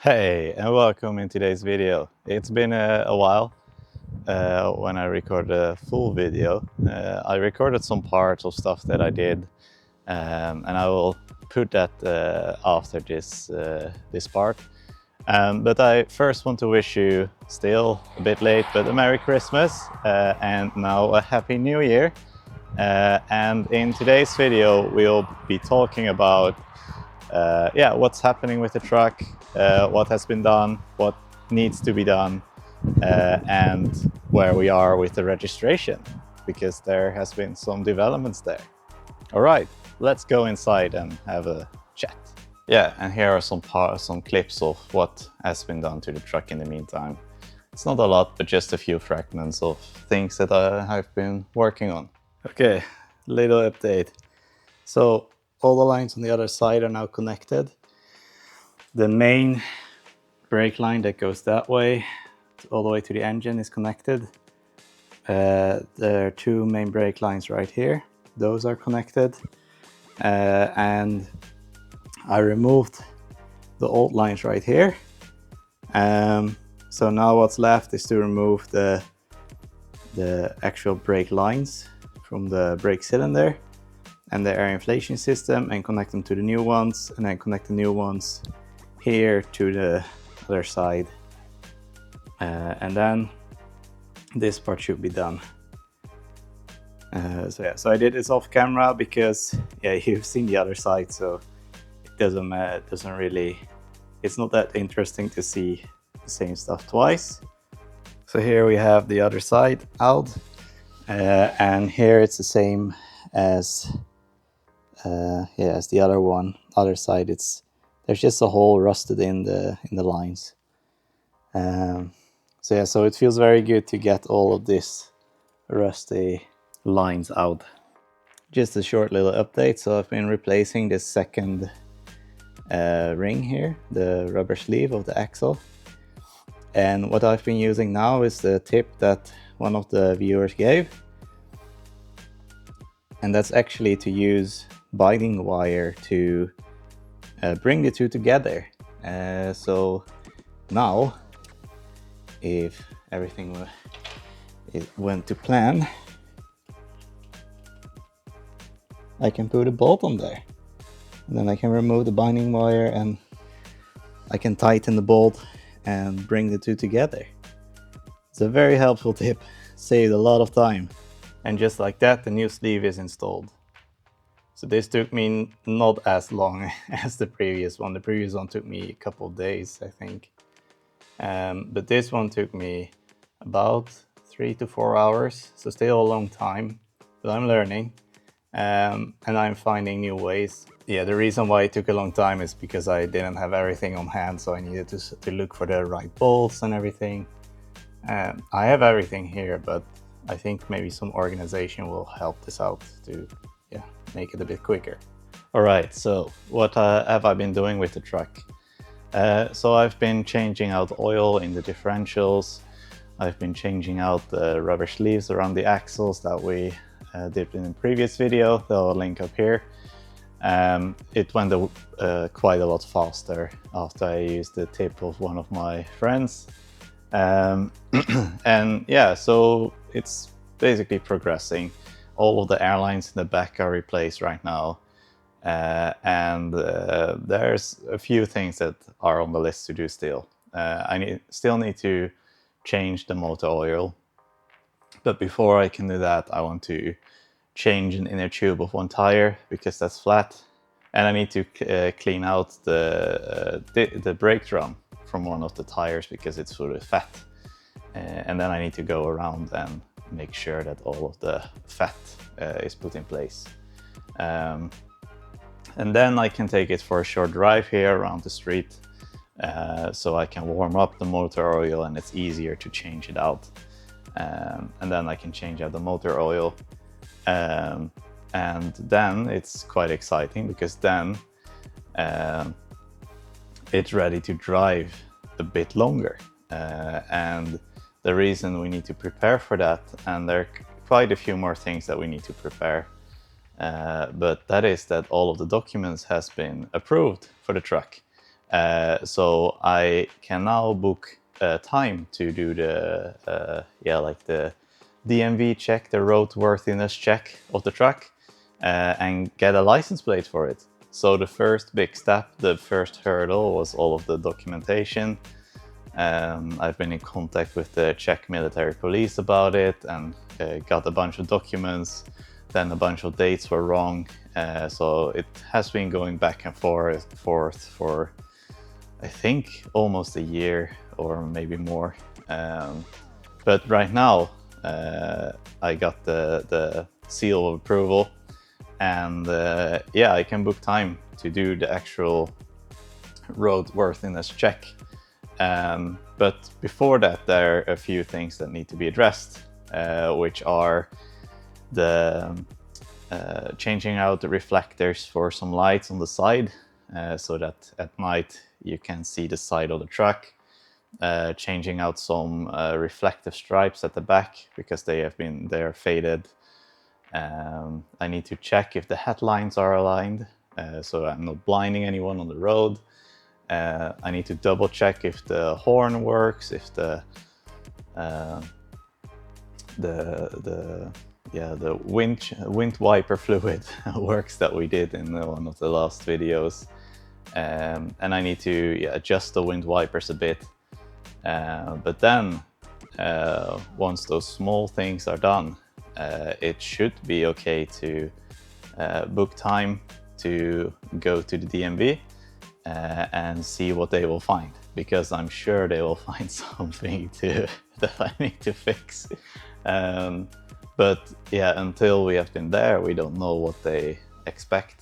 Hey, and welcome in today's video. It's been a while when I recorded a full video. I recorded some parts of stuff that I did, and I will put that after this part. But I first want to wish you, still a bit late, but a Merry Christmas and now a Happy New Year. And in today's video, we'll be talking about what's happening with the truck, what has been done, what needs to be done, and where we are with the registration, because there has been some developments there. All right, let's go inside and have a chat. Yeah, and here are some clips of what has been done to the truck in the meantime. It's not a lot, but just a few fragments of things that I've been working on. Okay, little update. So all the lines on the other side are now connected. The main brake line that goes that way, all the way to the engine, is connected. There are two main brake lines right here. Those are connected. And I removed the old lines right here. So now what's left is to remove the actual brake lines from the brake cylinder and the air inflation system, and connect them to the new ones, and then connect the new ones here to the other side. And then this part should be done. So I did this off camera because you've seen the other side, so it doesn't really, it's not that interesting to see the same stuff twice. So here we have the other side out, and here it's the same as as the other one. Other side, there's just a hole rusted in the lines. So it feels very good to get all of this rusty lines out. Just a short little update. So I've been replacing this second ring here, the rubber sleeve of the axle. And what I've been using now is the tip that one of the viewers gave. And that's actually to use binding wire to bring the two together. So now, if everything went to plan, I can put a bolt on there, and then I can remove the binding wire and I can tighten the bolt and bring the two together. It's a very helpful tip, saved a lot of time. And just like that, the new sleeve is installed. So this took me not as long as the previous one. The previous one took me a couple of days, I think. But this one took me about 3 to 4 hours, so still a long time, but I'm learning. And I'm finding new ways. Yeah, the reason why it took a long time is because I didn't have everything on hand, so I needed to look for the right bolts and everything. I have everything here, but I think maybe some organization will help this out to make it a bit quicker. All right, so what have I been doing with the truck? So I've been changing out oil in the differentials. I've been changing out the rubber sleeves around the axles that we did in the previous video. They'll link up here. It went quite a lot faster after I used the tip of one of my friends. And yeah, so it's basically progressing. All of the airlines in the back are replaced right now. And there's a few things that are on the list to do still. I still need to change the motor oil. But before I can do that, I want to change an inner tube of one tire because that's flat. And I need to clean out the brake drum from one of the tires because it's sort of fat. And then I need to go around and make sure that all of the fat is put in place. And then I can take it for a short drive here around the street, so I can warm up the motor oil and it's easier to change it out. And then I can change out the motor oil. And then it's quite exciting because then it's ready to drive a bit longer. And the reason we need to prepare for that, and there are quite a few more things that we need to prepare, but that is that all of the documents has been approved for the truck. So I can now book time to do the like the DMV check, the roadworthiness check of the truck, and get a license plate for it. So the first big step, the first hurdle, was all of the documentation. I've been in contact with the Czech military police about it and got a bunch of documents. Then a bunch of dates were wrong, so it has been going back and forth for I think almost a year or maybe more. But right now I got the seal of approval, and yeah, I can book time to do the actual roadworthiness check. But before that, there are a few things that need to be addressed, which are the changing out the reflectors for some lights on the side, so that at night you can see the side of the truck. Changing out some reflective stripes at the back because they are faded. I need to check if the headlights are aligned, so I'm not blinding anyone on the road. I need to double check if the horn works, if the wind wiper fluid works that we did in one of the last videos. And I need to adjust the wind wipers a bit. But then once those small things are done, it should be okay to book time to go to the DMV and see what they will find, because I'm sure they will find something that I need to fix. But yeah, until we have been there, we don't know what they expect.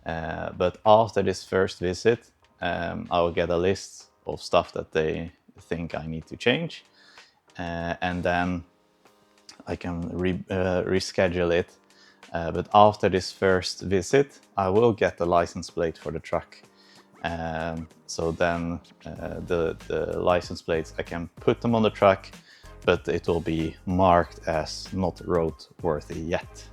But after this first visit, I will get a list of stuff that they think I need to change, and then I can reschedule it. But after this first visit, I will get the license plate for the truck. So then the license plates, I can put them on the truck, but it will be marked as not roadworthy yet.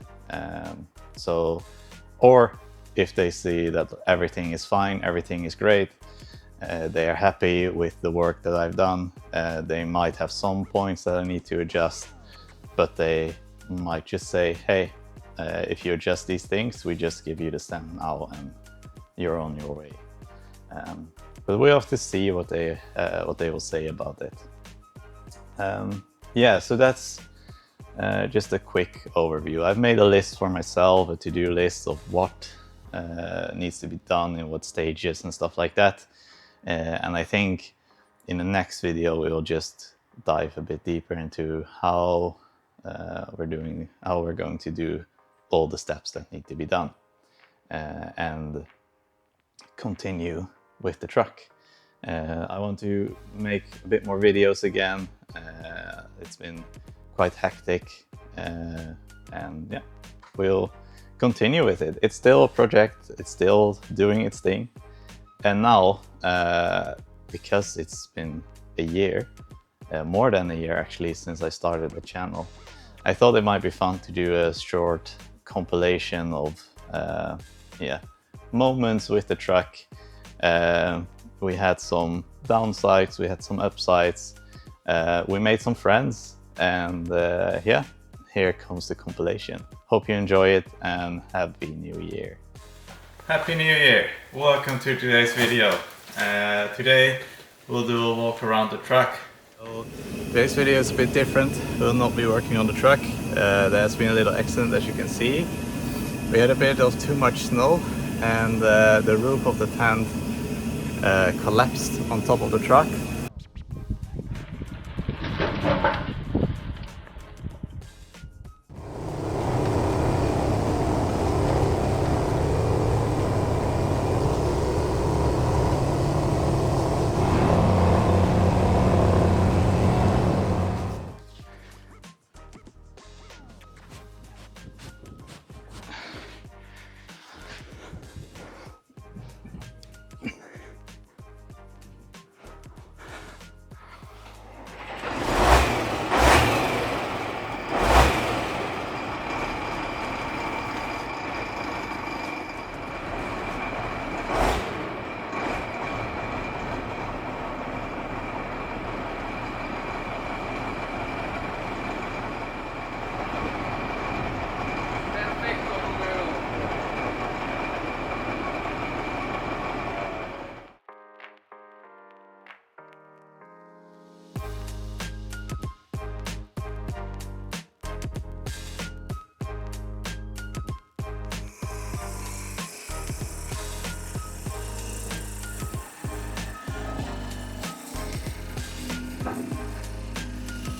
Or if they see that everything is fine, everything is great, they are happy with the work that I've done, they might have some points that I need to adjust, but they might just say, hey, if you adjust these things, we just give you the stamp now and you're on your way. But we have to see what they will say about it. Yeah, so that's just a quick overview. I've made a list for myself, a to-do list of what needs to be done in what stages and stuff like that. And I think in the next video we will just dive a bit deeper into how we're going to do all the steps that need to be done, and continue with the truck. I want to make a bit more videos again. It's been quite hectic, and yeah, we'll continue with it. It's still a project, it's still doing its thing. And now, because it's been a year, more than a year actually, since I started the channel, I thought it might be fun to do a short compilation of moments with the truck. We had some downsides, we had some upsides, we made some friends, and yeah, here comes the compilation. Hope you enjoy it, and Happy New Year. Happy New Year! Welcome to today's video. Today we'll do a walk around the truck. So, today's video is a bit different. We'll not be working on the truck. There has been a little accident, as you can see. We had a bit of too much snow, and the roof of the tent collapsed on top of the truck.